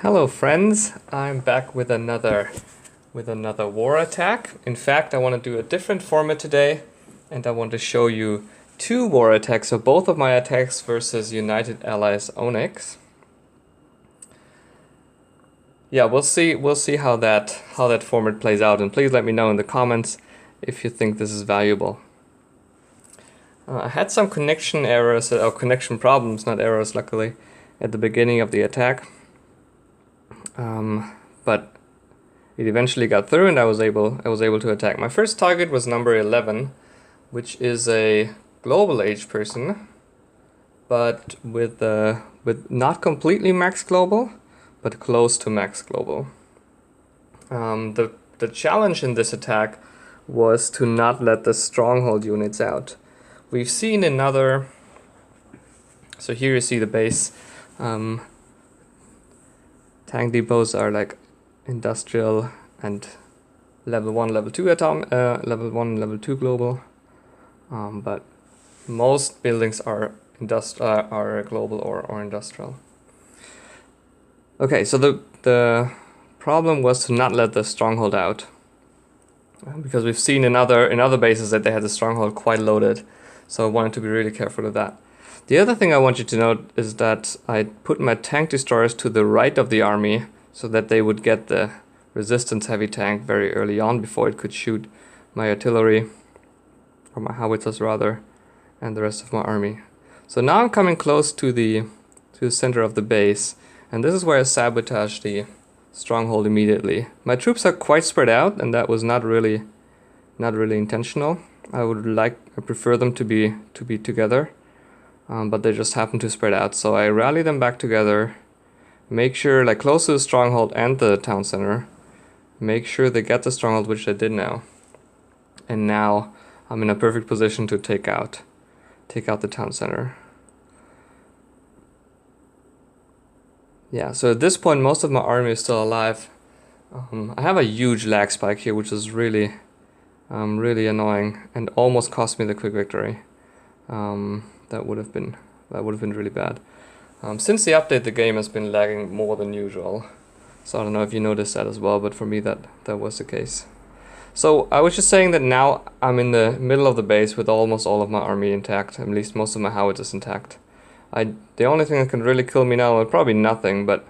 Hello friends, I'm back with another war attack. In fact, I want to do a different format today, and I want to show you two war attacks, so both of my attacks versus United Allies Onyx. Yeah, we'll see how that format plays out, and please let me know in the comments if you think this is valuable. I had some connection errors, or connection problems, not errors luckily, at the beginning of the attack. But it eventually got through, and I was able to attack. My first target was number 11, which is a global age person, but with not completely max global, but close to max global. The challenge in this attack was to not let the stronghold units out. We've seen another. So here you see the base. Tank depots are like industrial and level 1, level 2 level 1, level 2 global, but most buildings are global or industrial. Okay, so the problem was to not let the stronghold out, because we've seen in other bases that they had the stronghold quite loaded, so I wanted to be really careful of that. The other thing I want you to note is that I put my tank destroyers to the right of the army so that they would get the resistance heavy tank very early on before it could shoot my artillery, or my howitzers rather, and the rest of my army. So now I'm coming close to the center of the base, and this is where I sabotage the stronghold immediately. My troops are quite spread out, and that was not really intentional. I prefer them to be together. But they just happen to spread out, so I rally them back together, make sure, like close to the stronghold and the town center, make sure they get the stronghold, which they did now, and now I'm in a perfect position to take out the town center. Yeah, so at this point most of my army is still alive. I have a huge lag spike here, which is really annoying and almost cost me the quick victory. That would have been really bad. Since the update, the game has been lagging more than usual. So I don't know if you noticed that as well, but for me that was the case. So I was just saying that now I'm in the middle of the base with almost all of my army intact, at least most of my howitzers intact. The only thing that can really kill me now, well, probably nothing, but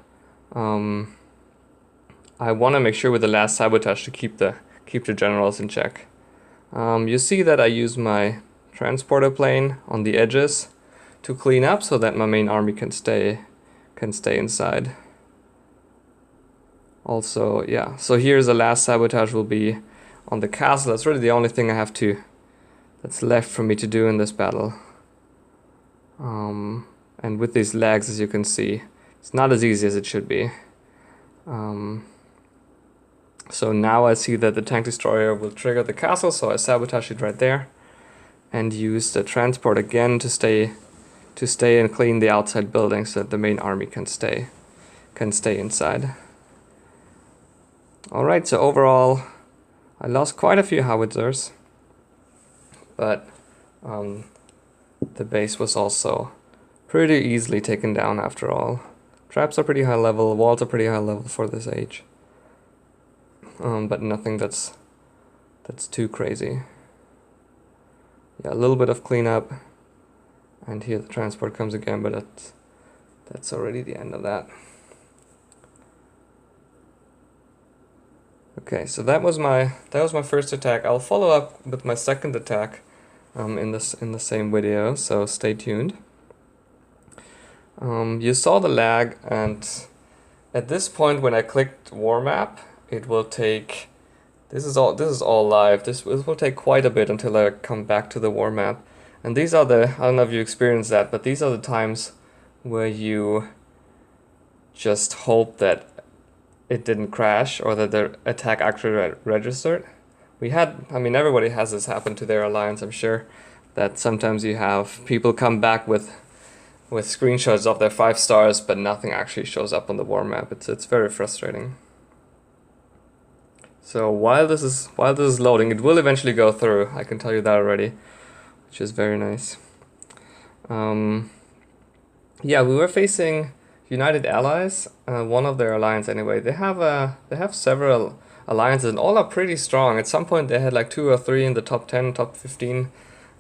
I want to make sure with the last sabotage to keep the generals in check. You see that I use my transporter plane on the edges to clean up so that my main army can stay inside. Also, yeah, so here's the last sabotage will be on the castle. That's really the only thing that's left for me to do in this battle. And with these lags, as you can see, it's not as easy as it should be. So now I see that the tank destroyer will trigger the castle, so I sabotage it right there, and use the transport again to stay and clean the outside buildings so that the main army can stay inside. Alright, so overall I lost quite a few howitzers, but the base was also pretty easily taken down after all. Traps are pretty high level, walls are pretty high level for this age, but nothing that's too crazy. Yeah, a little bit of cleanup, and here the transport comes again, but that's already the end of that. Okay, so that was my first attack. I'll follow up with my second attack in the same video, so stay tuned. You saw the lag, and at this point when I clicked war map, it will take. This is all live. This will take quite a bit until I come back to the war map. And these are I don't know if you experienced that, but these are the times where you just hope that it didn't crash or that the attack actually registered. Everybody has this happen to their alliance, I'm sure, that sometimes you have people come back with screenshots of their 5 stars, but nothing actually shows up on the war map. It's very frustrating. So while this is loading, it will eventually go through. I can tell you that already, which is very nice. Yeah, we were facing United Allies, one of their alliance anyway, they have several alliances and all are pretty strong. At some point they had like 2 or 3 in the top 10, top 15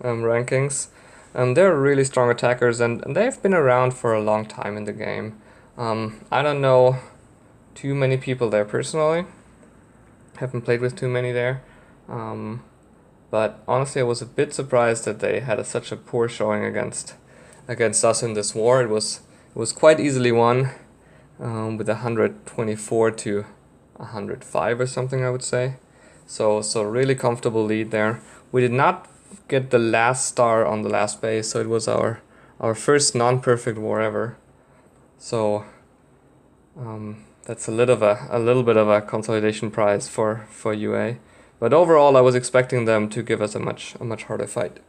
rankings. They're really strong attackers and they've been around for a long time in the game. I don't know too many people there personally. Haven't played with too many there. But honestly I was a bit surprised that they had such a poor showing against us in this war. It was quite easily won with 124 to 105 or something, I would say. So really comfortable lead there. We did not get the last star on the last base, so it was our first non-perfect war ever. So that's a little bit of a consolidation prize for UA. But overall, I was expecting them to give us a much harder fight.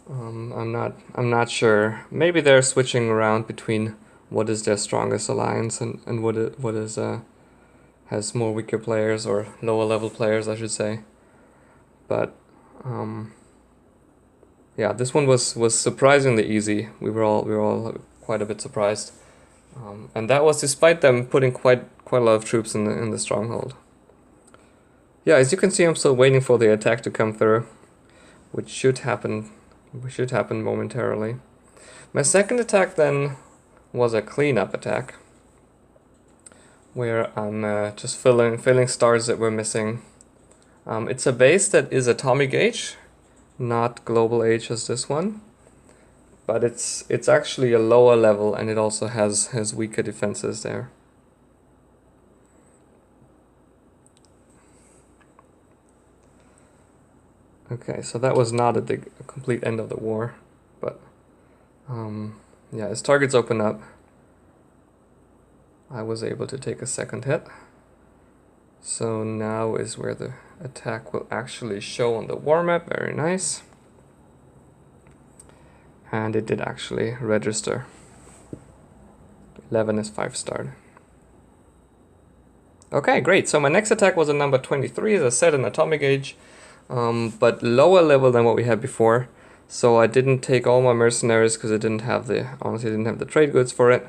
I'm not sure. Maybe they're switching around between what is their strongest alliance and what is has more weaker players or lower level players, I should say. But yeah, this one was surprisingly easy. We were all quite a bit surprised, and that was despite them putting quite a lot of troops in the stronghold. Yeah, as you can see, I'm still waiting for the attack to come through, which should happen. Should happen momentarily. My second attack then was a cleanup attack, where I'm just filling stars that were missing. It's a base that is atomic age, not global age as this one, but it's actually a lower level and it also has weaker defenses there. Okay, so that was not a complete end of the war, but yeah, as targets open up, I was able to take a second hit. So now is where the attack will actually show on the war map. Very nice. And it did actually register. 11 is 5-starred. Okay, great. So my next attack was a number 23, as I said, an atomic age, but lower level than what we had before. So I didn't take all my mercenaries because I honestly didn't have the trade goods for it.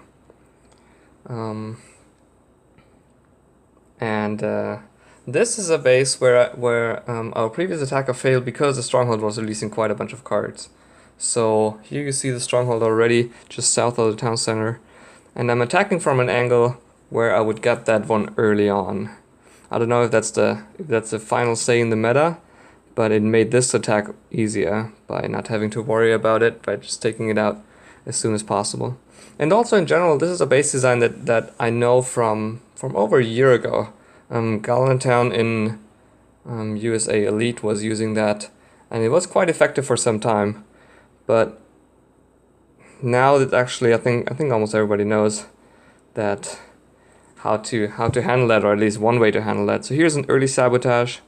This is a base where our previous attacker failed because the stronghold was releasing quite a bunch of cards. So here you see the stronghold already just south of the town center, and I'm attacking from an angle where I would get that one early on. I don't know if that's the final say in the meta, but it made this attack easier by not having to worry about it, by just taking it out as soon as possible. And also in general, this is a base design that I know from over a year ago. Gallentown in USA Elite was using that, and it was quite effective for some time. But now that actually I think almost everybody knows that how to handle that, or at least one way to handle that. So here's an early sabotage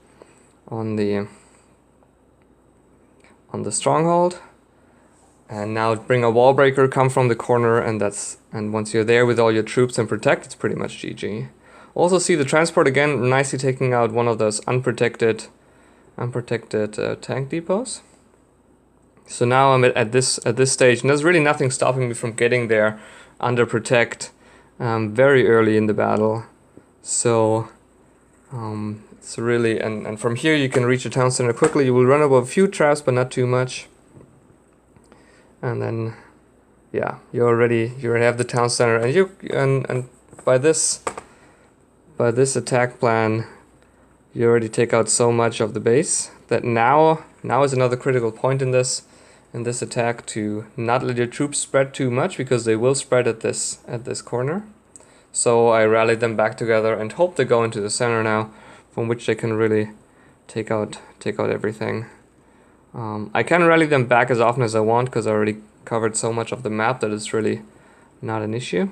on the stronghold, and now bring a wall breaker, come from the corner, and once you're there with all your troops and protect, it's pretty much GG. Also see the transport again, nicely taking out one of those unprotected tank depots. So now I'm at this stage, and there's really nothing stopping me from getting there under protect very early in the battle. So it's really, and from here you can reach the town center quickly. You will run over a few traps, but not too much. And then, yeah, you already have the town center, and by this attack plan, you already take out so much of the base that now is another critical point in this attack to not let your troops spread too much, because they will spread at this corner. So I rallied them back together and hope they go into the center now, from which they can really take out everything. I can rally them back as often as I want, because I already covered so much of the map that it's really not an issue.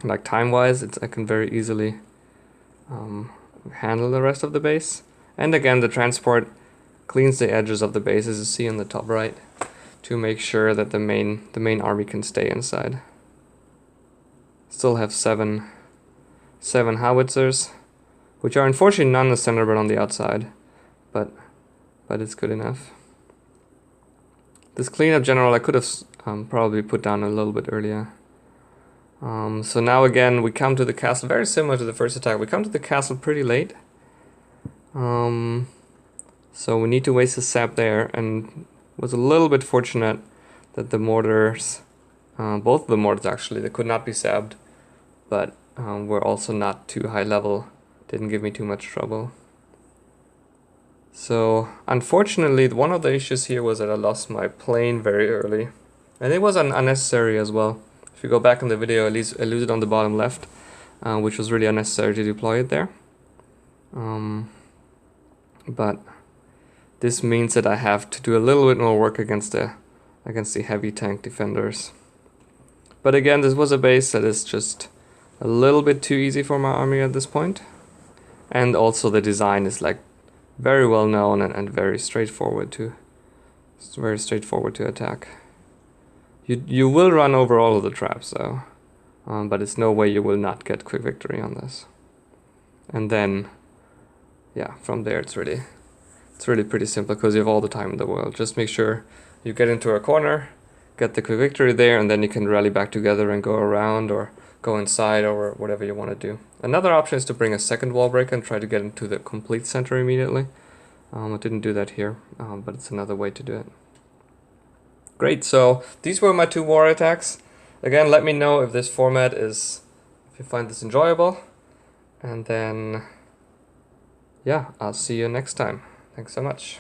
Like time-wise, I can very easily handle the rest of the base. And again, the transport cleans the edges of the base, as you see on the top right, to make sure that the main army can stay inside. Still have seven howitzers, which are unfortunately not in the center but on the outside, but it's good enough. This cleanup general, I could have probably put down a little bit earlier. So now again we come to the castle, very similar to the first attack. We come to the castle pretty late. So we need to waste a sap there, and was a little bit fortunate that the mortars, both of the mortars actually, they could not be sapped, but were also not too high level, didn't give me too much trouble. So unfortunately one of the issues here was that I lost my plane very early, and it was unnecessary as well. If you go back in the video, I lose it on the bottom left, which was really unnecessary to deploy it there. But this means that I have to do a little bit more work against the heavy tank defenders. But again, this was a base that is just a little bit too easy for my army at this point. And also the design is like very well known and very straightforward to attack. You will run over all of the traps though, but it's no way you will not get quick victory on this. And then, yeah, from there it's really pretty simple because you have all the time in the world. Just make sure you get into a corner, get the quick victory there, and then you can rally back together and go around or go inside or whatever you want to do. Another option is to bring a second wall break and try to get into the complete center immediately. I didn't do that here, but it's another way to do it. Great, so these were my 2 war attacks. Again, let me know if this format if you find this enjoyable. And then, yeah, I'll see you next time. Thanks so much.